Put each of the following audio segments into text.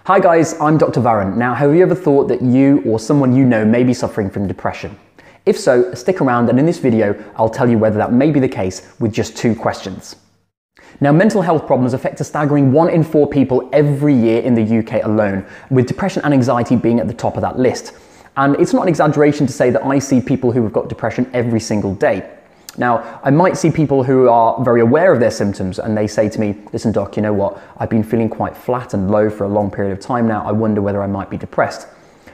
Hi guys, I'm Dr. Varun. Now, have you ever thought that you or someone you know may be suffering from depression? If so, stick around and in this video, I'll tell you whether that may be the case with just 2 questions. Now, mental health problems affect a staggering 1 in 4 people every year in the UK alone, with depression and anxiety being at the top of that list. And it's not an exaggeration to say that I see people who have got depression every single day. Now, I might see people who are very aware of their symptoms and they say to me, listen doc, you know what, I've been feeling quite flat and low for a long period of time now, I wonder whether I might be depressed.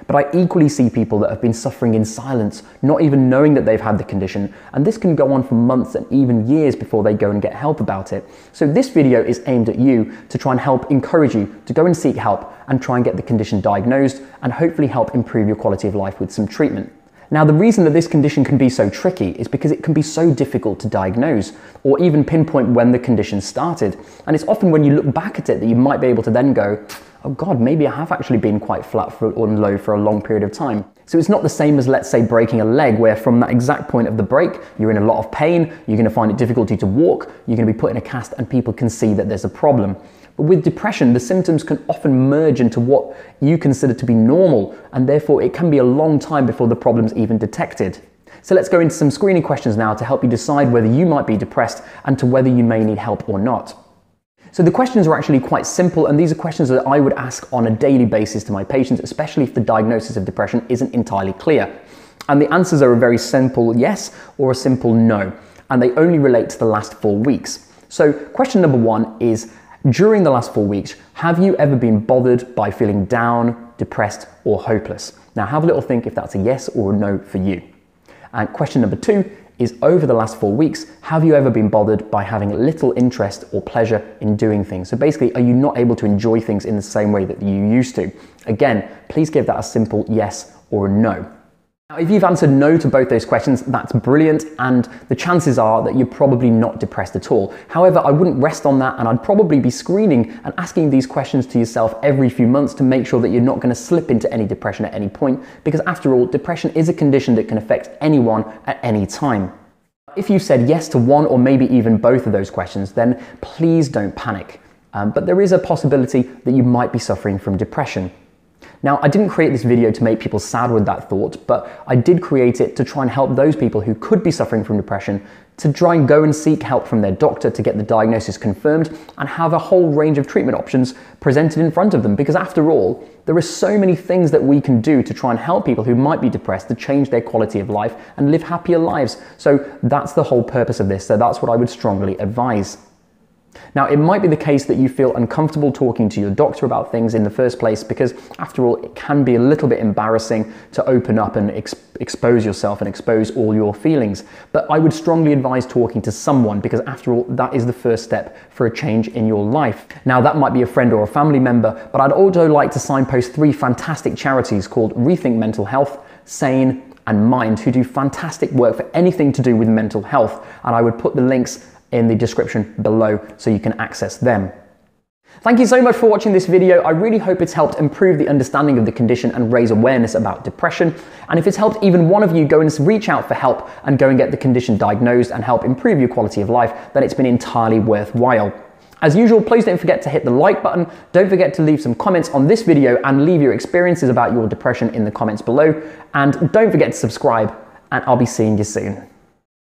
But I equally see people that have been suffering in silence, not even knowing that they've had the condition, and this can go on for months and even years before they go and get help about it. So this video is aimed at you to try and help encourage you to go and seek help and try and get the condition diagnosed and hopefully help improve your quality of life with some treatment. Now, the reason that this condition can be so tricky is because it can be so difficult to diagnose or even pinpoint when the condition started. And it's often when you look back at it that you might be able to then go, oh God, maybe I have actually been quite flat or low for a long period of time. So it's not the same as, let's say, breaking a leg, where from that exact point of the break, you're in a lot of pain, you're going to find it difficulty to walk, you're going to be put in a cast and people can see that there's a problem. But with depression, the symptoms can often merge into what you consider to be normal, and therefore it can be a long time before the problem's even detected. So let's go into some screening questions now to help you decide whether you might be depressed and to whether you may need help or not. So the questions are actually quite simple, and these are questions that I would ask on a daily basis to my patients, especially if the diagnosis of depression isn't entirely clear. And the answers are a very simple yes or a simple no, and they only relate to the last 4 weeks. So question number 1 is, during the last 4 weeks, have you ever been bothered by feeling down, depressed, or hopeless? Now have a little think if that's a yes or a no for you. And question number 2 is, over the last 4 weeks, have you ever been bothered by having little interest or pleasure in doing things? So basically, are you not able to enjoy things in the same way that you used to? Again, please give that a simple yes or a no. Now, if you've answered no to both those questions, that's brilliant, and the chances are that you're probably not depressed at all. However, I wouldn't rest on that, and I'd probably be screening and asking these questions to yourself every few months to make sure that you're not going to slip into any depression at any point, because after all, depression is a condition that can affect anyone at any time. If you said yes to one or maybe even both of those questions, then please don't panic. But there is a possibility that you might be suffering from depression. Now, I didn't create this video to make people sad with that thought, but I did create it to try and help those people who could be suffering from depression to try and go and seek help from their doctor to get the diagnosis confirmed and have a whole range of treatment options presented in front of them. Because after all, there are so many things that we can do to try and help people who might be depressed to change their quality of life and live happier lives. So that's the whole purpose of this. So that's what I would strongly advise. Now, it might be the case that you feel uncomfortable talking to your doctor about things in the first place because, after all, it can be a little bit embarrassing to open up and expose yourself and expose all your feelings. But I would strongly advise talking to someone because, after all, that is the first step for a change in your life. Now, that might be a friend or a family member, but I'd also like to signpost 3 fantastic charities called Rethink Mental Health, Sane, and Mind, who do fantastic work for anything to do with mental health. And I would put the links in the description below so you can access them. Thank you so much for watching this video. I really hope it's helped improve the understanding of the condition and raise awareness about depression. And if it's helped even one of you go and reach out for help and go and get the condition diagnosed and help improve your quality of life, then it's been entirely worthwhile. As usual, please don't forget to hit the like button. Don't forget to leave some comments on this video and leave your experiences about your depression in the comments below. And don't forget to subscribe, and I'll be seeing you soon.